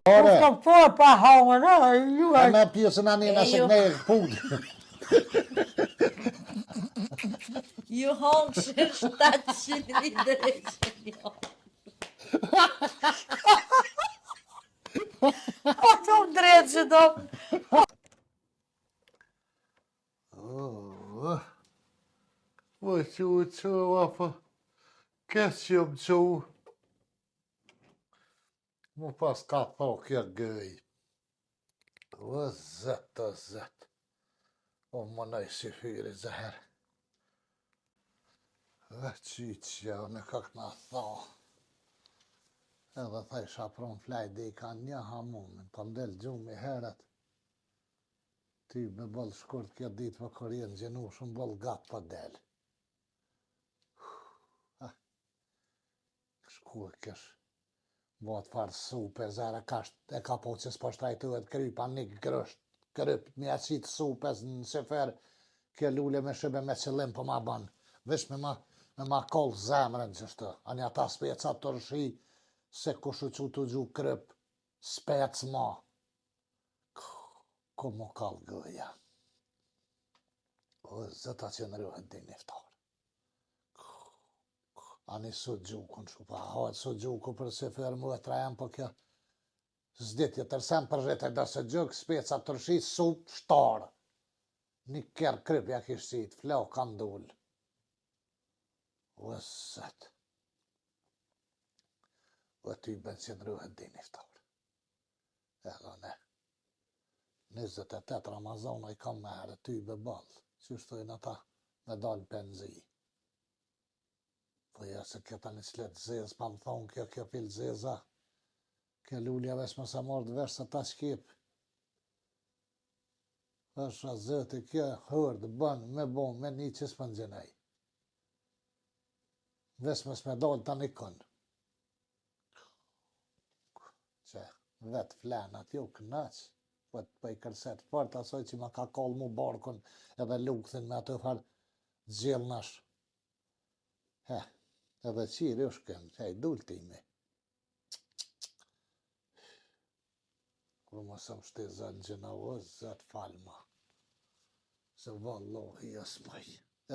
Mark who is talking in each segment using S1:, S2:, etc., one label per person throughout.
S1: Ore,
S2: Ska po pa hangër, ju
S1: e me pjesën anina se këne e pullë.
S3: Ju hongëshin 700 lidrëshin jo.
S2: po të më drejtë që do.
S4: Vë që vafa, kësë që më që më pas ka tho kja gëj. O zëtë, o zëtë. O më nëjë si hyri zëherë. Dhe qyqja, me kak na tho. Edhe thajsha pron flajde i ka një hamumin, të mdel gjumi herët. Ty me bëllë shkurt kjo ditë për korien gjenu shumë bëllë gatë për del. Shku e kësh. Bot farë supe, zara e ka po që s'po shtrajtuhet krypa një grësht, kryp, mi aqit supes në shefer, kjo lule me shëbe me qëllim për ma ban, vesh me ma kollë zemrën qështu, anja ta speca të rëshi, se kushu që të gju kryp, spec ma. Ku mu kallë gëja. O, zëta që në rëhet din iftar. Ani sot gjukun që pa hajtë sot gjuku për se ferë mu e trajem për kjo zditje tërsem për rrete da se gjuk speca të rëshi sup shtarë. Një kërë krypja kishtit, flo ka ndull. O zët. O ty ben që në rrëhet din iftar. Edhe ne. 28 Ramazana i kam me herë ty be balë. Që shtojnë ata me dalë penzi. Po ja se këta një sletë zezë, pa më thonë kjo fil zeza. Kjo lullja vesh më sa mordë vesh sa ta shkip. Është zëti kjo hërdë, bënë, me bonë, me një që s'pën gjenej. Vesh më s'me dollë ta një kënë. Që vetë flenat jo kënaq, po i kërset fort asoj që ma ka kollë mu barkun edhe lukthin me atë farë gjellnash. Edhe qiri është këmë, që i dullë timi. Kërë më së më shtizën gjëna o, zëtë falma. Se vallohi jas mëj.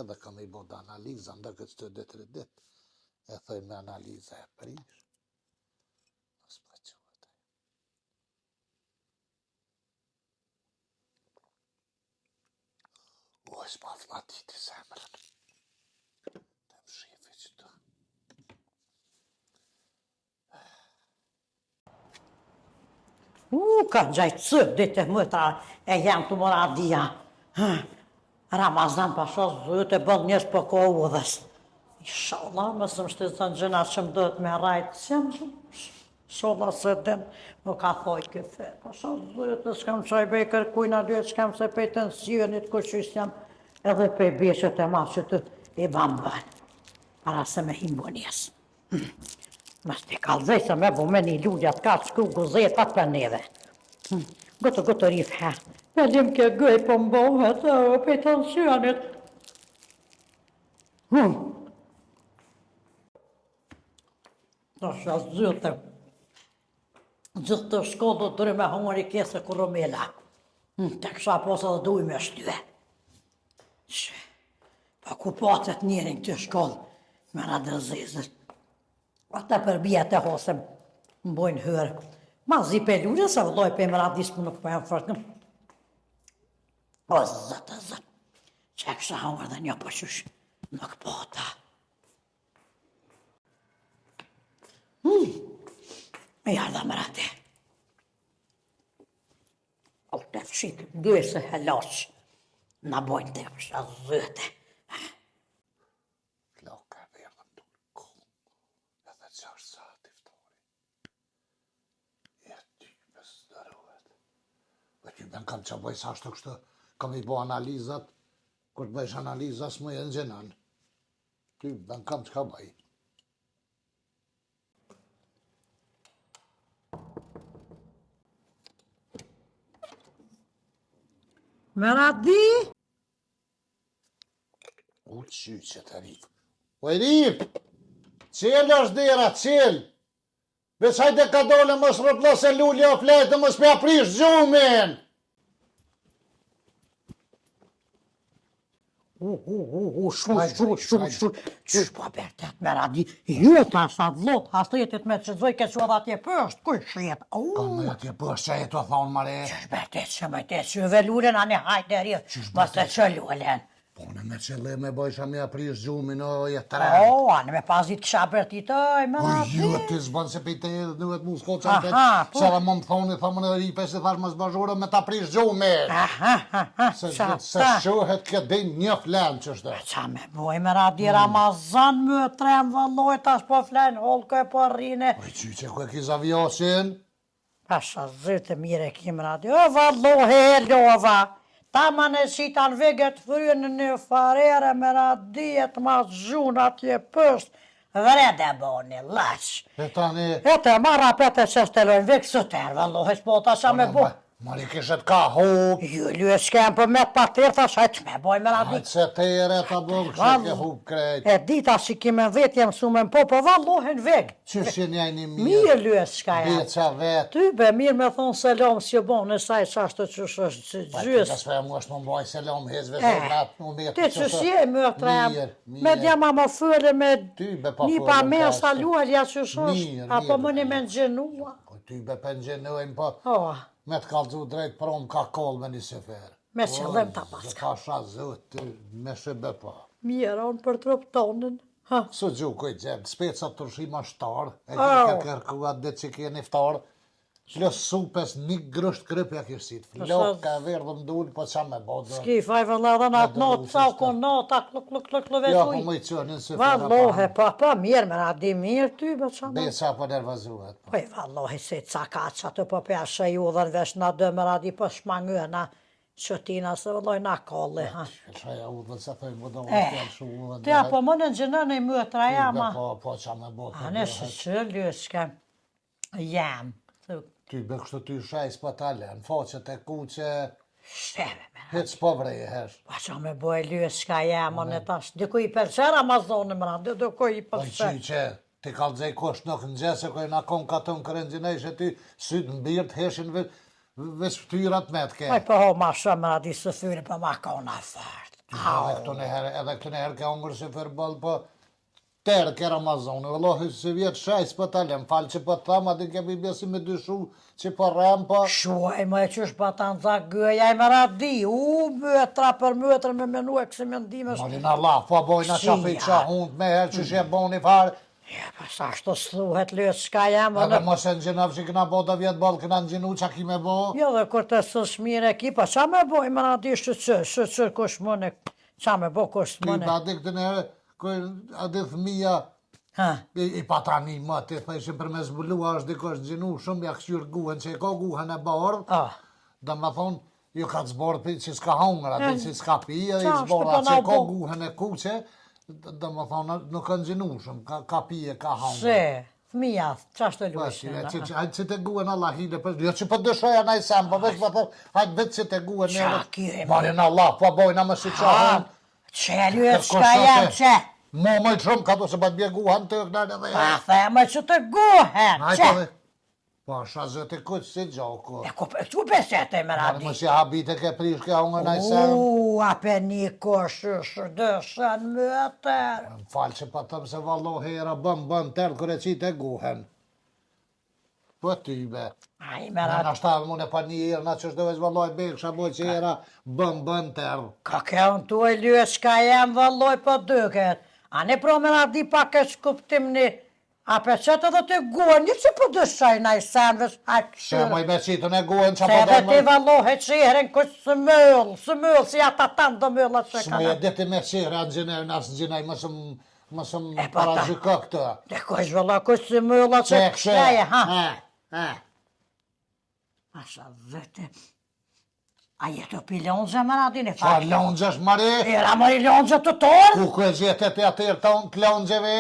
S4: Edhe kam i bod analiza, ndë këtë të ditë rëdit. E thëj me analiza e prish. Nësë më qëvët. O, është ma flatit i zemrën. Të më shifi që të.
S2: Ka gjajtë sëtë ditë e mëta e jam të mëra dhja. Ramazan pasha zëtë e bëllë njës për ko udhës. Inshallah, mësë më shtizën gjëna që më dëtë me rajtë, që më sholla se den, më ka thoj këfe. Pasha zëtë, s'kam qaj bej kërkujna dyët, s'kam se pej tensionit, këshis jam edhe pej beshët e ma që të i bambën. Para se me himbo njës. Mas të kalzej se me bu me një lullja të ka shku guzet atë për neve. Gëtë rif he. Me dim ke gëj për mbohet, për tensionit. Ta shë zëtë. Gjithë të shkodë të dërë me hongër i kese kuromela. Të kësha posa dhe duj me shtyve. Pa ku pacet njerin të shkodë me në dërzizët. Ata përbija të hosem, më bojnë hërë. Ma zi pe lullë, se vëlloj pe më radis më nuk po jam fërkëm. O, zëtë, që e kësha hongër dhe një përshush, nuk po ta. Me jarda më rate. O, të fshikë, duhe se helashë, në bojnë të përsha zëte.
S1: Ben kam që bëjë sa shtë kështë, kam i bo analizat, kur të bëjsh analizat s'më jenë gjenan. Ty ben kam që ka bëjë.
S2: Me radi?
S1: U qyqe të rifë. O e rifë! Qelë është dira, qelë! Veç hajde ka dole mos rëplose lulli o flejtë, mos me aprish gjumin.
S2: Qysh po bertet me radi, jeta sa vlot, hasletit me që dzoj keqo dhe atje pësht, kush jetë,
S1: Ka me atje pësht që e të thonë mare.
S2: Qysh bertet që me te që ve lullen, anë hajt e rrith, mos të që lullen.
S1: Po në me qëllim e bojsha me aprish gjumin o jetëre.
S2: O, anë me pazit kësha bertit, oj, me
S1: Po
S2: radi.
S1: ju të zbanë se pejte edhe duhet mu s'ko që të
S2: Aha, po.
S1: se dhe më më thoni, thomën e ripe se thash më zbazhore me ta prish gjumin. Se shohet këtë din një flenë që shte.
S2: Qa me boj me radi Ramazan më trem vëlloj, tash po flen holko e po rrine.
S1: Po i qyqe ku e kiza vjosin?
S2: Pasha zëtë mire kim radi, o vallohe e lova. Ta ma në qitan veget frynë në farere me radijet ma zhun atje pësht, vrede boni, laq.
S1: E tani...
S2: E të marra pete që stelojnë vek sëter, vallohe s'po ta sa me bo.
S1: Mari kishet ka hub.
S2: Ju lue s'kem për me pa tërë, thash hajtë me boj me radi.
S1: Hajtë se tere ta bërë kështë ke hub krejt.
S2: E dita si kime vetë jem su me po vallohen vek.
S1: Qështë që njajni mirë?
S2: Mirë lue s'ka ja.
S1: Beqa vetë.
S2: Ty be mirë me thonë selam si bon në saj qashtë që është gjys.
S1: Ka s'pe mu është më mbaj selam hezve zonatë më betë.
S2: Ti që si e më trem,
S1: Mirë.
S2: me djama më fële me
S1: Ty be pa
S2: një
S1: fële
S2: pa
S1: në
S2: mesa
S1: kashtë.
S2: lualja që është,
S1: Mirë,
S2: apo
S1: mirë,
S2: më një
S1: mirë.
S2: me në gjenua.
S1: Po ty be për gjenojnë po
S2: O,
S1: me të kalëzu drejt prom ka koll me një sefer.
S2: me qëllim ta
S1: Zë
S2: paska.
S1: ka shazët ty me shëbe po.
S2: Mirë, unë për trup tonën. Ha,
S1: Së gju kuj gjemë, speca të rshima shtarë, e
S2: Oh.
S1: ke kërkuat dhe që kje një ftarë, Plus supes një grësht krypja kërësit. Flok ka verdhëm dull, po qa me bodë.
S2: Ski faj vëlla dhe natë notë, sa u kon nota, kluk
S1: Ja, po
S2: vesuj.
S1: më i qënë në së
S2: Vallohe, pa mirë, me na di mirë ty, be qa me.
S1: Beca po nervazuat.
S2: Poj, vallohi, se ca ka që të po peshe ju dhe në vesh na dë me radi po shmangëna, qëtina se vëlloj na kolle, ha.
S1: Shaja u dhe se thëjmë, më do më
S2: Eh,
S1: fjallë shu.
S2: Te apo më në gjënën e mëtra jama.
S1: Po qa me bodë.
S2: A ne shë që lyshke, jam, thuk,
S1: Ty be kështu ty shaj s'po talen, faqet e ku që
S2: shteve me.
S1: hec po vrej hesh.
S2: Pa që me boj lyshka jam, në tash, diku i përqer Amazonë më randë, diku i
S1: Po
S2: përqer.
S1: qy që ti ka dzej kosh nuk në gjese, koj na kon ka të në kërëngjinejsh e ty sytë në birt heshin veç ftyrat me të ke.
S2: Aj po ho ma shumë më radi së fyri, po ma kona fart.
S1: Edhe këtu në herë ke ongër se fërbëll, po terë ke Ramazoni, vëllohi se vjetë shaj s'po talem, falë që po të thamë, atë kemi besi me dyshu që po rem, po...
S2: Shuaj më e qysh pa ta në zak gëja i më radi, mëtra për mëtër me menu e këse mendimesh.
S1: Malin Allah, po bojna qafi qa hund me herë që shje boni farë,
S2: Ja, pa sa shto sluhet lyshka jam,
S1: edhe mos e në gjinav që këna bo të vjetë balë këna në gjinu qa ki me bo.
S2: jo dhe kur të së shmire ki, pa qa me boj më radi shë kush mëne, qa me bo kush
S1: Ty
S2: mëne.
S1: pa di këtë në herë, adi thëmija,
S2: Ha,
S1: i patani më, ti thëshin për me zbulua është dikosh gjinu shumë ja këshyr guhen, që e ka guhen e bardh,
S2: ah.
S1: dhe me thonë, ju ka të zborë për që s'ka hongër, ati që s'ka pija, i
S2: qa,
S1: zborë,
S2: shtë
S1: atë që
S2: po
S1: ka
S2: na bo.
S1: guhen e kuqe, dhe me thonë, nuk kanë gjinu shumë, ka pije, ka hongër.
S2: Se, fëmija, qa shtë
S1: Po,
S2: lyshke?
S1: hajtë që të guhen Allah hile, jo që për dëshoja na i sem, po veç për thonë, hajtë vetë që të guhen
S2: Qa kire,
S1: Marin Allah, po bojna me si qa
S2: Ha,
S1: hongë.
S2: që lyshka jam që?
S1: Mo më i shumë, ka të se pa të bje guhen të kënër edhe
S2: Pa theme që të guhen,
S1: Hajtë
S2: që?
S1: edhe. Po, shazët e kuqë si gjoko.
S2: E ku besete me
S1: Marë
S2: radi?
S1: më si habite ke prish ke hongër na i sem.
S2: Ape një koshë dëshën më tërë.
S1: Më falë që pa tëmë se vallohi era bën tërë kërë e qitë e guhen. Po ty be.
S2: Ai me
S1: Në
S2: radi.
S1: nashtarë mune pa një erë, na që shdo veç vallohi be, kësha boj që era bën tërë.
S2: Ka ke unë tu e lyshka jem vëlloj po dyket. A ne pro me radi pak e shkuptim një. Ape qëtë edhe të guhen, një që po dëshaj na i senvesh, a
S1: Që
S2: këshyrë.
S1: moj me qitën e guhen që
S2: Se
S1: po
S2: edhe
S1: dhe
S2: ti
S1: më...
S2: vallohe që i heren kështë së mëllë, si ata tanë dë mëllat që
S1: Së
S2: ka
S1: më
S2: në.
S1: e deti me qire atë gjenerë, nësë gjinaj mësëm
S2: E, pa ta.
S1: parazhika këtë.
S2: Dhe kështë vëlla kështë së mëllat që
S1: Që
S2: kështeje, ha?
S1: ha.
S2: Asha vete. A jetë o pilonëzë më radin e
S1: Qa
S2: faqë?
S1: lonxësh mari?
S2: Era më i lonëzë të torë?
S1: Ku ku e gjetet e atër të unë të lonxëve?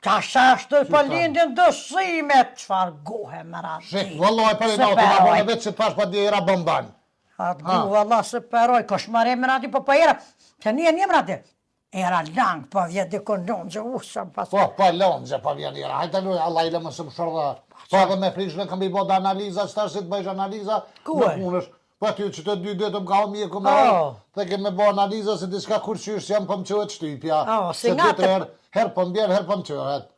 S2: Qa shashtë për lindin dëshimet, qfar gohe më radin.
S1: Shik, vëlloj për i
S2: Se
S1: natë nga
S2: peroj.
S1: bërë vetë që të pash pa djera bëmban.
S2: A du valla se peroj, kosh më re më radin për për era. Se një më radin. Era lang, po vje dikon longë, usëm pas.
S1: Po lonxhe, po vjen ira. Hajde lu, Allah i lë më shumë shërda. Po edhe me prishën kam i bë analiza, çfarë si të bëjsh analiza?
S2: Ku
S1: Nuk
S2: e?
S1: mundesh. Po ty që të 2 ditë më ka mjeku më. Dhe kemë bë analiza se diçka kurqysh jam po më çuhet shtypja.
S2: Si nga të...
S1: Herë po mbjen, herë po më çuhet.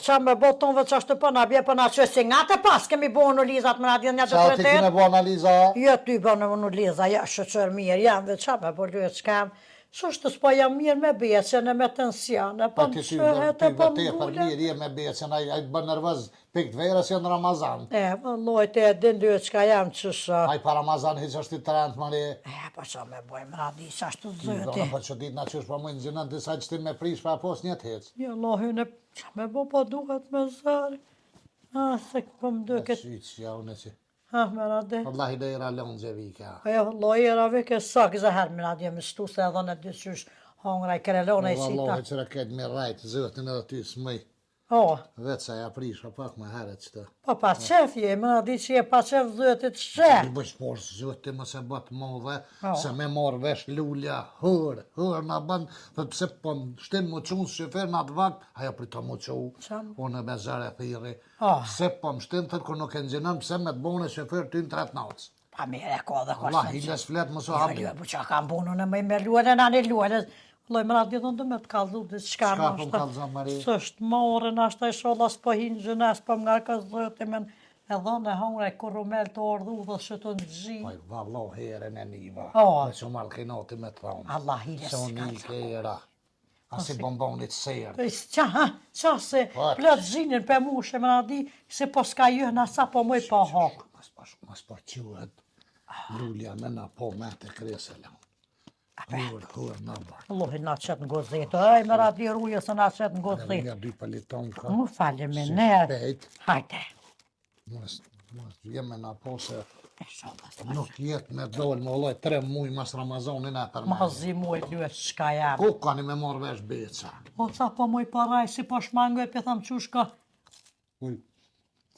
S2: Qa me botonve që ashtë po na bje po na që si nga të pas kemi bo në lizat më na djenë një të
S1: Qa ti kime bë analiza?
S2: Jo ty bo në liza, ja shëqër mirë, jam dhe qa me po lyet s'kam. Shështë s'po jam mirë me becën e me tensione, po më qëhet e po më
S1: për
S2: gulle.
S1: mirë je me becën, ai të bën nervoz pikë verës janë Ramazan.
S2: Vëllojt e din lyet qka jam qësha.
S1: Ai pa Ramazan hiç është i trend mari.
S2: Po qa me bojmë radi, sa ashtë të
S1: Do
S2: zëti.
S1: po që ditë na qysh po më nxënën disa që ti me prish pa pos një të hec.
S2: Jo, lohin e qa me bo po duhet me zari. Se po më duket.
S1: Shit, ja unë që.
S2: Me radi.
S1: Wallahi dhe era lonxhe vika.
S2: Ja, lojera vike sak zahar me radi më shtu se edhe në dy qysh hongra i krelona i sita.
S1: Wallahi që raket me rajt, zëtin edhe ty smëj. Vetë sa ja prisha pak më herët qëtë.
S2: Po pa qef je, më di që je pa qef zëtit shef.
S1: I bësh por zëti më se bët modhe, se me marrë vesh lulja, hër na bën, dhe pse po shtin më qunë shefer në atë vakt, ajo për të më qunë, unë me zërë e thiri. Se po më shtin thët kur nuk e nxinën, pse me të bone shefer ty në 3 nauc.
S2: Pa mire ko dhe kështë.
S1: Allah, hiles flet më so habi.
S2: Jo, po që kam bunu në me luene, në anë luene. Loj më radhë dhënë dhe me të kaldu dhe qka në
S1: Qka po më kalzon, Mari?
S2: Së është more në ashtë e shola s'po hinë gjënes, po më nga ka zëti men e dhënë e hongre e kurumel të ordhu dhe që të në gji.
S1: Oj, vallo herën e niva. Me që marrë kinoti me të thonë.
S2: Allah hile
S1: Se unë i ke era. Asi bombonit serë.
S2: Qa se plët zhinin për mushe më radhi, se po s'ka jëhë sa po mëj po hokë.
S1: Mas po quhet lulja me na po me të kreselon. Hur në bërë.
S2: Allohin na qëtë në gozetë, aj me radhi ruje se na qëtë në gozetë.
S1: Nga 2 paliton ka.
S2: Më falje me nërë.
S1: Shpejt.
S2: Hajde.
S1: Mos jeme na po se nuk jetë me dollë më olloj 3 muj mas Ramazonin e për me.
S2: Ma zi muj lyet shka jam.
S1: Ku kani me marrë vesh beca?
S2: O sa po muj paraj si po shmangoj për tham qushka.
S1: Uj,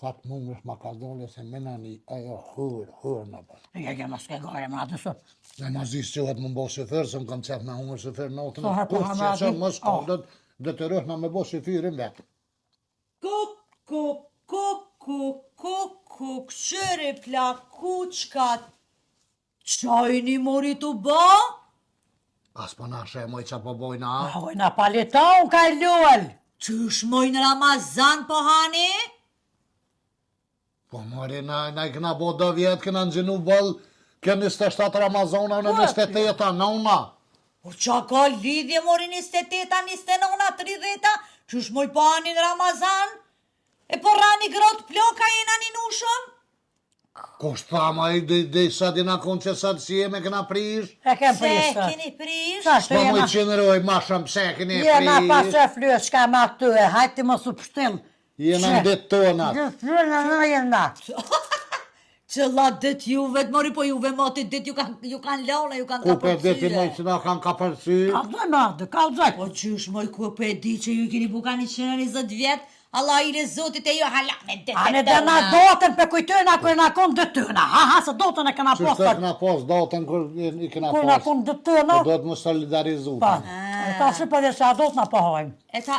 S1: fatë mungësh ma ka dollë se menani ajo hur në bërë.
S2: Ja mas ke gare më radhi sot.
S1: Dhe ma zisë që më bo shëfer, se më kam qef në hungër shëfer në otën.
S2: Soher po
S1: Kusë që që më shko, dhe të rëhna me bo shëfirin vetë.
S3: Kuk, shëri plakuçkat. Qajni mori të ba?
S1: As po na shë moj që po bojna.
S2: Oj, na paliton ka i luel.
S3: Qysh moj në Ramazan po hani?
S1: Po mori, na i këna bo 2 vjetë, këna në gjinu bëllë, kënë 27 Ramazona, në 28-a, nëuna.
S3: Po qa ka lidhje mori 28-a, 29-a, 30-a? Qysh moj po hani në Ramazan? E po rani grot ploka jena një nushëm?
S1: Kusht thama i dhe sa dina konë që sa të si jeme këna prish?
S2: E kem
S3: Se
S2: prisë.
S3: keni prish?
S2: Sa
S1: Po moj qenëroj ma shumë pse këni e
S2: Jena pa
S1: prish?
S2: qef lyet shka ma të e, hajti më su pështil.
S1: Jena në ditë tënat.
S2: Jena në jena.
S3: Qëlla dit juve të mori, po juve motit dit ju kanë lona, ju kanë
S1: Ku
S3: ka
S1: për ditë moj
S3: përcyre.
S1: që na kanë ka përcy?
S2: Kalzoj madë, kalzoj.
S3: Po qysh moj ku pe di që ju keni buka 120 vjet, Allah i le zotit e ju halame dhe
S2: Ane dhe na dotën për kujtojna kër na konë dëtëna. Ha, se dotën e këna
S1: Qështë
S2: posë.
S1: të këna pos, datën kër i këna
S2: Kër na
S1: pos.
S2: konë dëtëna.
S1: Po do të më solidarizu.
S2: Pa, e ta si për dhe se a do të na pohojmë.
S3: E ta,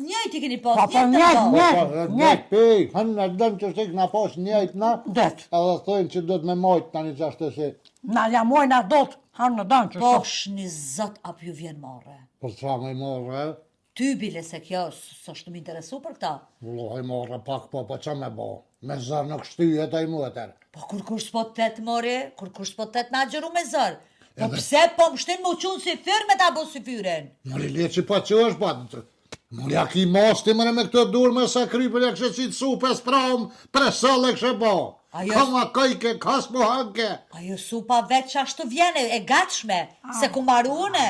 S3: njëjti keni pos,
S2: Pa, po
S3: njëjtë të
S2: njëjtë,
S3: po.
S2: njëjtë.
S1: Pej, hënë në dëmë që shtë i këna pos njëjtë na,
S2: Det.
S1: edhe thojnë që do të me mojtë tani që ashtë të si.
S2: Na jamoj na dot, hanë në danë që
S3: Po
S2: shumë.
S3: shni zot ap ju vjen more.
S1: Për qa me morë,
S3: Ty bile se kjo s'është më interesu për këta.
S1: Vlohaj morë pak po qa me bo. Me zërë në kështyjet e i mueter.
S3: Po kur kush s'po tet more, kur kush s'po tet na gjëru me zër. Po pse po më shtin më qunë si fyr me ta bo si fyren?
S1: Mori le që pa që është pa. Mori a ki mosti mëre me këtë dur me sa krypër e kështë qitë supe s'pram, presëll e kështë bo.
S3: Ajo-
S1: Kama kajke, kas po hanke.
S3: Ajo supa veç ashtu vjene, e gatshme, se ku marune.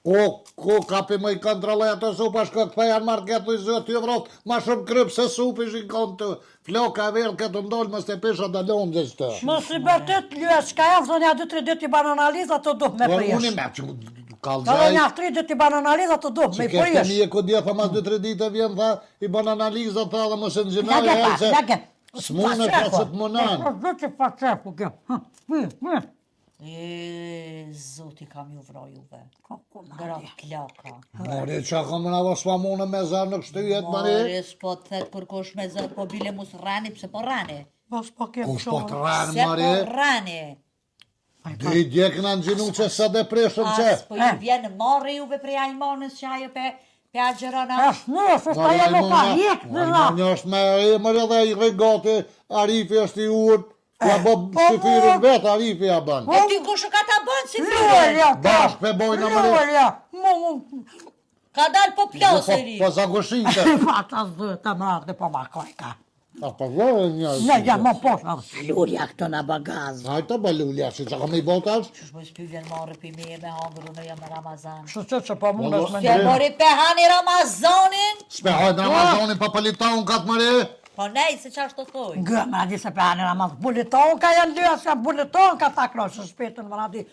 S1: Ko kapi më i kontrolloj ato supa shko këta janë marketu i zëtë i vrot, ma shumë krypë se supi shikon të floka e verë këtë ndollë më ste pesha da lonë gjës të.
S2: Më si bërtit lyet shka jam, zë një 2-3 dit i banë analiza të duh me
S1: Unë i
S2: prish.
S1: me që
S2: Edhe
S1: kalzaj.
S2: një 3 dit i banë analiza të duh me
S1: Që kështë
S2: prish.
S1: një e këtë dje, tha mas 2-3 dite vjen, tha, i bën analiza, tha, dhe më se në gjinaj,
S2: Lage pa, lage.
S1: s'mune që se të munan.
S2: Zë që pa qefu kjo.
S3: Zoti kam ju vra juve. Gratë klaka.
S1: Mori, qa kam në vasma mune me zërë në kështu jetë, Mari?
S3: Mori, s'po të thetë kërkosh me zërë, po bile mus rani, pse po rani?
S2: Mos po kem
S1: Kush po të ranë,
S3: Se
S1: Mari?
S3: po rani.
S1: Dhe i djekë në gjinu që sa dhe preshëm që.
S3: As po ju vjenë marrë juve prej Almonës që ajo pe agjerona.
S2: Nëse ta jo nuk ka hjek në ra.
S1: Një është me emër edhe i regati, Arifi është i urtë, ja bo shifirin vetë, Arifi ja banë.
S3: E ty kush ka ta bënë si firën?
S2: Lulja ka.
S1: Bashkë pe bojnë në Mari.
S2: Lulja.
S3: Ka dalë po plasë i ri.
S1: Po zagushite.
S2: Pa ta zë të mërë dhe po ma kojka.
S1: A po vore një.
S2: Ne jam më poshtë. Lulja këto në bagaz.
S1: Hajta ba lulja, që që kam i botash?
S3: Qysh mos py vjen marrë për me hangër unë jam në Ramazan.
S2: Kështu që po mund është me
S3: Se mori pe hani Ramazanin?
S1: S'pe hajtë Ramazonin pa palitonë katë Mari.
S3: Po nej, se qa është të thoj.
S2: Gë, më radi se pe anë Ramaz. Buliton ka janë dy, ka buliton ka ta krosë shpetën, më radi.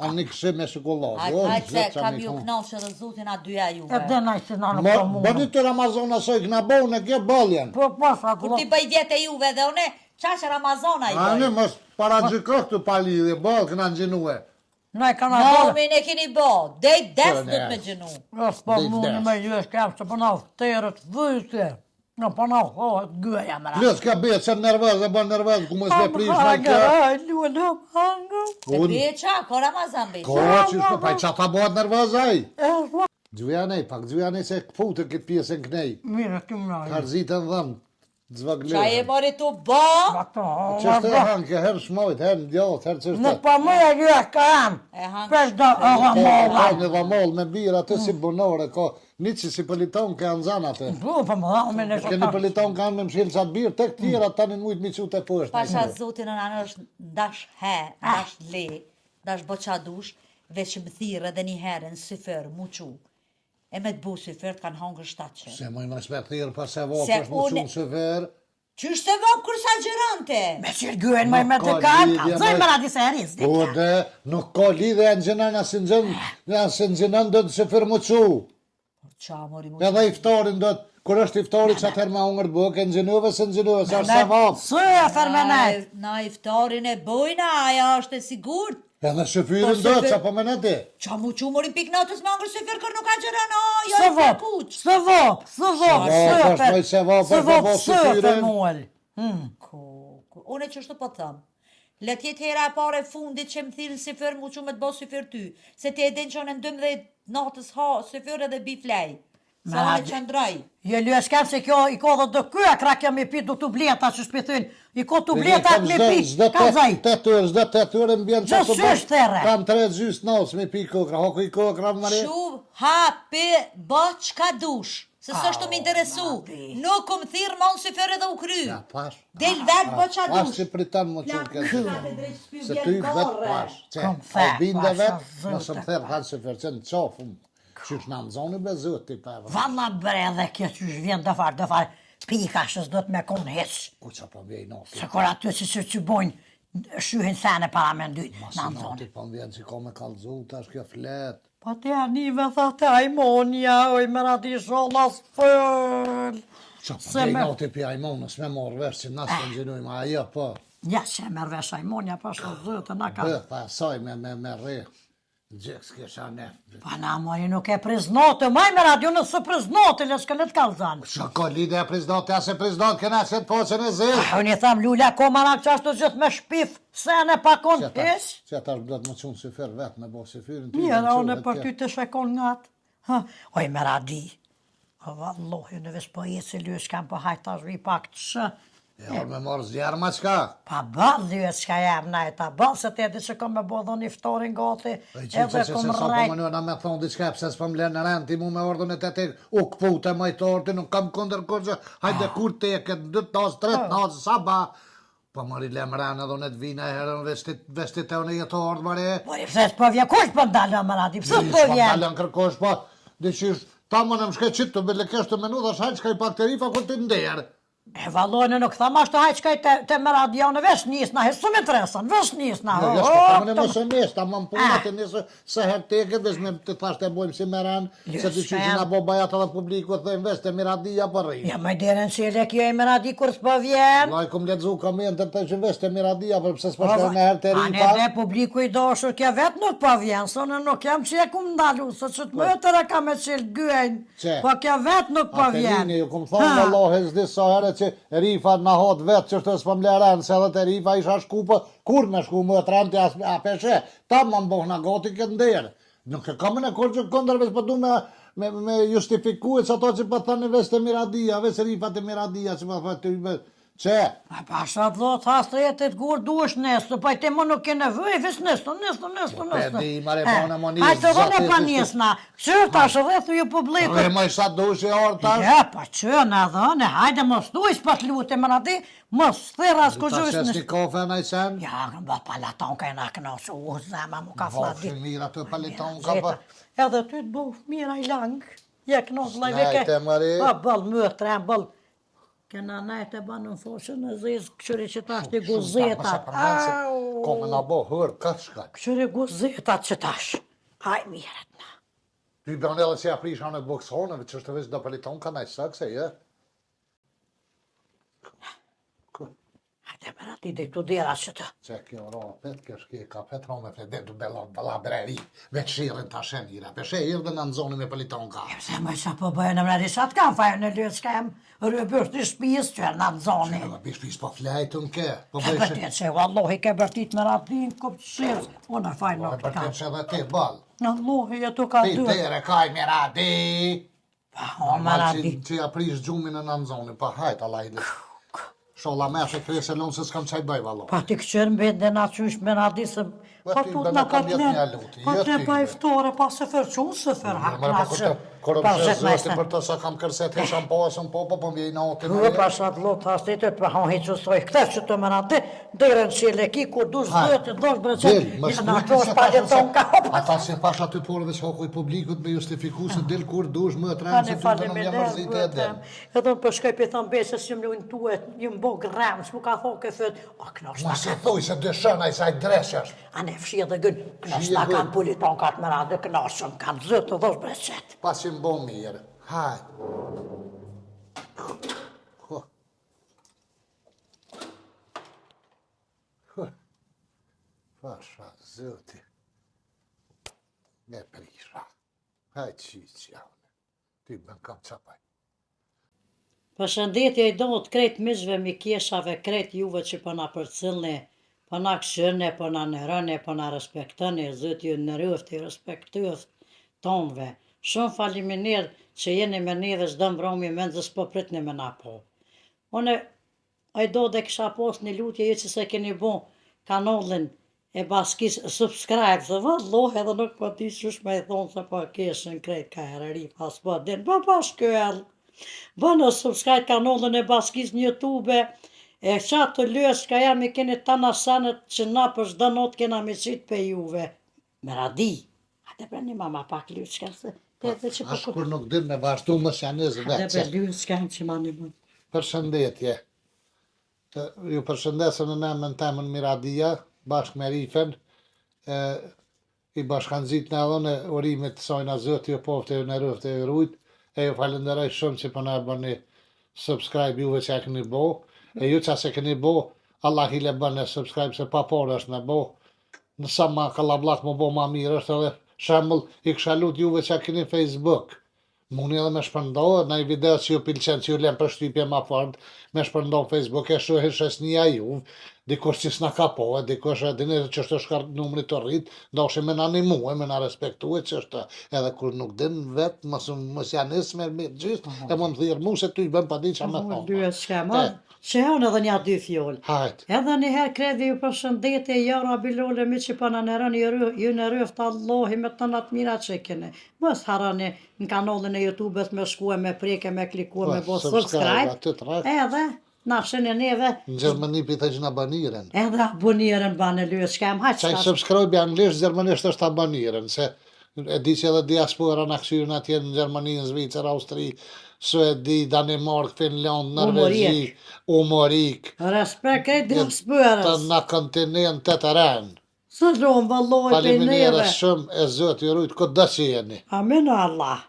S1: A një këshim me shikollazë.
S3: Hajtë se kam ju knaqë edhe zotin a dyja
S2: E
S3: juve.
S2: dhe nëjë si në nuk po mund.
S1: Bëni të Ramazon asoj, këna bo në kjo bëlljen.
S2: Po, sa
S3: Kur ti bëj djetë e juve dhe une, qa që Ramazona i
S1: Ani,
S3: bëj?
S1: mos para gjykë këtu pa lidhje, bëllë këna në gjinue.
S2: Ne kanë adole.
S3: Nomin e keni bo, dej des du të me gjenu.Ës
S2: po mund me jysh ka që përna terët vëjtë. Në përna hohet gëja më radi.
S1: Plus ka betë që nervëz e bën nervëz, ku mos me prish me kjo.
S2: Lullu, hangë.
S3: Se bje qa, ko Ramazan bëj.
S1: Ko që shto, pa i qa ta bëhet nervëz aj. Gjuja nej, pak gjuja nej se këputë këtë pjesën kënej.
S2: Mire, këmë në.
S1: Karzitën dhëmë, dzvag
S3: Qa e
S1: lërë.
S3: mori tu bo?
S1: Që shtë e hanë, ke herë shmojt, herë në djotë, herë që
S2: Në
S1: shtë.
S2: pa më e jysh ka jam.
S3: E hangë.
S2: Pesh do molla.
S1: Në dhamol me birë, atë si bunore, ko një që si pëliton ka në zanë atë.
S2: Po, po më dhame në
S1: Keni pëliton ka në me mshilë qatë birë, tek tjera tani mujtë mi qute poshtë.
S3: Pasha zotin në anë është ndash he, ndash le, ndash boqa dush, veç më thirë edhe një herë në syfer, muqu. E me të bu syfer të kanë hangër shtatë që.
S1: Se mojnë më shpe thirë pas e vokë
S3: Se
S1: është më
S3: une-
S1: qunë shëfer.
S3: Qysh të vop kërsa gjerante?
S2: Me qërë gëhen më me të
S1: ka
S2: kanë,
S1: lidhje,
S2: zëj
S1: me-
S2: më radi se e rizdi.
S1: Po dhe nuk ka lidhe e në gjenan asë në gjenë, asë në gjenan do të shëfer më qu.
S3: Qa mori mu?
S1: Edhe iftarin do të, kur është iftari që atër ma ungër bëk, e në gjenuve se në gjenuve, sa është se vapë.
S2: Së e fermenet.
S3: Na iftarin e bojna, aja është e sigurt.
S1: E në shëfyrin
S3: Po,
S1: do të,
S3: shëfyr-
S1: sa po me në ti.
S3: Qa mu qu mori piknatës me angër syfer kër nuk ka gjeran, jo
S2: Së
S3: i
S2: vop,
S3: kuq.
S2: së vop, së vop,
S1: vop, është moj se vop,
S2: së
S1: është
S2: vop,
S1: vop
S2: së
S1: syfyrin.
S2: për muel.
S3: Une që shtë po thëmë. Let jetë hera e pare fundit që më thirën syfer mu qu me të bo syfer ty. Se ti e din që në 12 natës ha syfer edhe bi flej. Sa
S2: Ma,
S3: unë e qëndraj.
S2: Je lyes kam se kjo i ka dhe do kë kra kemi pi do tubleta që shpithyn. I ka tubleta me pi, ka zaj.
S1: 8 orë, zdo 8 orë më bjenë
S2: Gjo
S1: që
S2: sysh tere.
S1: kam 3 gjysë nasë me pi kokra, hoko i kokra më mare.
S3: Shu, hapi, bo qka dush. Se së është të më interesu. Nuk më thirë mon syfer edhe u kry.
S1: Ja, pash.
S3: Del vetë bo qa
S1: Pash
S3: dush.
S1: që pritan më qënë këtë. Se ty vetë pash. Që
S2: Kom fe,
S1: albinde
S2: pash,
S1: vetë,
S2: zëtë.
S1: nësë më thërë hanë se fërë që në qofëm. Qysh në zoni be zëtë ti pa e vë.
S2: Valla bre edhe kjo që vjen dëfar, pika shës do të me konë heq.
S1: Ku që po vjej noti.
S2: Se kur aty që bojnë, shyhin sene para me ndyt, në
S1: Masi
S2: zonë.
S1: noti po vjen që ka me kalzu, tash kjo flet.
S2: Po të anive tha të ajmonja, oj me radi sholla s'fëll.
S1: Që po
S2: Se
S1: vjej
S2: me-
S1: noti pi ajmonës me morë vesh që nasë të gjinujmë, ajo po.
S2: Ja që mërë vesh ajmonja, po shë zëtë, na ka.
S1: Bë, pa saj me re. Gjekë s'kesha ne.
S2: Pa na mori nuk e priznote, maj me radio nësë priznote, le s'ke le t'kallë zanë.
S1: Që ka lidhe e prezident, ja se prezident këna që të poqën e zilë.
S2: Unë i tham Lula, ko marak që ashtë të gjithë me shpif, sene pa konë heq.
S1: Që ata do të më qunë syfer vetë, me bo syfirin.
S2: Njëra, unë e për ty të shekon nga atë. Oj, me radi. O, vallohi, në vesh po jetë se lysh kam po hajtë ta zhvi pak të shë.
S1: E orë me marë zjarë ma qka.
S2: Pa balë lysh qka jam najta, balë se të edhe që kom me bodhon iftorin gati,
S1: E që
S2: edhe
S1: që
S2: kom
S1: se sa po
S2: rajt.
S1: më nëna me thonë diçka pëse s'pëm lërë në rënë, ti mu me ordën e të te u këpute majtorti, nuk kam kondër kërgjë, hajde kur te e këtë 2 tasë, 3 tasë, saba. Po mëri lem rënë edhe unë të vina e herën vestit e unë jetë ordë, mëri.
S2: Por i pëse s'po vje, kush po ndalë me radi, pëse s'po vje?
S1: Dalën kërkosh, po, dëshish, ta më në mshke qitë të belekesh të menu, dhe shajnë qka i pak të rifa, kur të nderë.
S2: E valojnë nuk thamë ashtë hajtë qkaj të më radione, vesh njësna, hesë me tresën, vesh njësna.
S1: Jo, jo, s'po më në mësë njës, ta më më punë të njësë se herë teke, vesh me të thashtë e bojmë si meren, se të që që nga bo bajat edhe publiku të thëjmë vesh të miradia për rrinë.
S2: Ja, më deren që e lek jo e miradi kur s'po vjen.
S1: La i kom letëzu komentër të që vesh të miradia, për pëse s'pashtë në herë të rifa.
S2: Anë edhe publiku i doshur kja vetë nuk po vjen, sonë nuk jam që e kum ndalu, se që të më tëre ka me qilë gyejnë, po kja vetë nuk po vjen.
S1: Atelini, ju kom thonë në lohes disa herë që rifa në hot vetë që shtë s'pëm leren, se edhe të rifa isha shku për kur me shku më të ranë të apeshe, ta më mboh në goti këtë nderë. Nuk e kam në kur që këndërve s'pë du me justifiku e që ato që për thënë veç të miradia, veç rifa të miradia që për thënë të i që?
S2: A pasha të dhot, hasë jetet kur duesh nesë, pa i te më nuk ke nevëj, vis nesë.
S1: Pedi, mare pone më njësë.
S2: Hajtë të dhone pa njësna, qërë tash rrethu ju publikut.
S1: E më i sa duesh e orë tash?
S2: Ja, pa që në dhone, hajde mos duesh pa të lutë, më në di, mos thera s'ku
S1: Ta
S2: gjysh
S1: shes
S2: në...
S1: një kafe në i sen?
S2: Ja, bë palaton ka e në kënosë, u zema mu ka fladit.
S1: Vafë mira të paliton ka pa.
S2: Edhe ty të bu mira i langë, je kënosë lajve ke...
S1: Snajte, mari.
S2: Pa bëllë më tre, bëllë. Këna najtë e banë në foshën e zizë, këshëri që tash të guzeta.
S1: Kome në bo hërë, këtë shka.
S2: Këshëri guzeta që tash. Haj mirët na.
S1: Ty bënë edhe si aprisha në boksonëve, që është të veç do paliton ka najtë sakse, je?
S2: Hajde më rati dhe këtu dira që të.
S1: Që kjo ropet, kjo shke ka petro me fledet du bella breri, veç shirin të ashen ira, peshe irë dhe në nëzoni me paliton ka.
S2: Se më që po bëjë në mredi sa të kam fajë në lytë s'kem rëbërsh të shpijës që në nëzoni.
S1: Edhe bishpis po flejtën ke, po
S2: E
S1: bëjshë.
S2: vërtet që wallohi ke bërtit me ratin, këpë të shirës, unë e fajë
S1: E
S2: nuk të kam.
S1: përtet që edhe ti balë.
S2: Në lohi e tu ka
S1: Ti
S2: dy.
S1: tere kaj me radi.
S2: Pa, o më radi.
S1: Që ja prish gjumin e në nëzoni, pa hajt Allah i dhe. Sholla me se kryes e lonë se s'kam qaj bëj valo.
S2: Pa ti këqërë mbet dhe na qysh me radi se... Pa
S1: ty
S2: tut
S1: bëna
S2: na
S1: kam
S2: ka
S1: jetë
S2: t'len,
S1: një aluti,
S2: pa
S1: jetë
S2: t'len
S1: ty,
S2: pa
S1: je.
S2: iftore, pa se fër qunë, se fër hak
S1: Mërë
S2: na
S1: për
S2: që...
S1: kërë
S2: Pa
S1: më
S2: zhet
S1: shëzëti
S2: majste.
S1: për të sa kam kërset, hesham pasën po më vjej në otin.
S2: Rrë pashat lot hastetet për hon hiqë soj, këte që të më radi, dërën që i leki, kur dush dhëtë, dush brecet, në ato shpageton ka hop.
S1: Ata si pash aty porëve që hokoj publikut me justifiku se del kur dush më të
S2: Ka
S1: rëmë se
S2: në
S1: ty dhe në mja mërzit e edhem.
S2: edhe në përshkaj për thëmë besë, si më lujnë tuet, një më bo gremë, s'mu ka thonë ke fët, o knosh
S1: Ma
S2: ta
S1: se thuj se dëshën a i saj dreshash.
S2: a ne fshi edhe gënë, knosh
S1: Fshi
S2: ta
S1: edhe
S2: kanë politon ka të më radë, knoshëm, kanë zëtë të dhosh brecet.
S1: Pasim bo mirë. Haj. Pasha, zëti. Ne prisha. Haj qitë javne. Ty bën kam qapaj.
S2: Përshëndetje i do të krejt mishve mi kjeshave, krejt juve që përna përcilni, përna këshërne, përna nërëne, përna respektëni, zëtë ju në rëft, i respektëft tonve. Shumë faliminir që jeni me një dhe zdo mbromi me nëzës po pritni me na po. Une, a i do dhe kisha post një lutje ju që se keni bo kanalin e baskis subscribe, se valloh edhe nuk po ti qysh me i thonë se po keshin krejt ka herëri, pas po din, pa shkyell. Bënë subscribe kanalin e baskis në YouTube, e qatë të lësh ka jam i keni të nasanet që na për shdo not kena me qitë pe juve. Me radi, hajde për një mama pak lyçka se tete që
S1: Ashtë kur nuk din me vazhdu më se janis
S2: Hajde
S1: vetë.
S2: për lyçka që ma një mund.
S1: Përshëndetje. Ju përshëndesën në emën temën Miradia, bashkë me Rifen, i bashkanëzit në edhe në urimit të sajna zëtë, ju pofte ju në rëfte ju rujt, e ju falenderoj shumë që përna e bëni subscribe juve që e këni bo, e ju që se këni bo, Allah i le bëni subscribe se pa por është me bo, nësa ma kalablak më bo ma mirë është edhe shembull i kësha lut juve që e këni Facebook. Muni edhe me shpërndohë, në i video që ju pilqen që ju lem për shtypje ma fort, me shpërndohë Facebook e shuhe shesnia juve, dikush që s'na ka po, dikush e dini që është shkar numri të rrit, ndoshë me na animue, me na respektue, që është edhe kur nuk din vetë, mos janis me gjithë, e më më thirë mu se ty i bëm pa di që me thonë.
S2: Që janë edhe një dy fjollë.
S1: Hajt.
S2: Edhe njëherë kredi ju përshëndetje, jara bilole mi që përna në rënë, ju në rëftë Allahi me të natë mira që kene. Mos harani në kanalin e YouTube-et me shkue, me preke, me klikue, me bo subscribe. Edhe, na shënë neve.
S1: Në Gjermani pita që në abaniren.
S2: Edhe aboniren banë lyë, shkem haqë
S1: Qaj subscribe anglisht, Gjermanisht është abaniren, se E di që edhe diaspora në këshyrën atje në Gjermani, në Zvicër, Austri, Suedi, Danimark, Finland, Norvegji, Umorik,
S2: Respekt e
S1: të
S2: diasporës.
S1: në kontinentet të rënë.
S2: Së gjonë vëlloj për neve.
S1: Faleminderit shumë e Zoti ju rujt këtë që jeni.
S2: Amin Allah.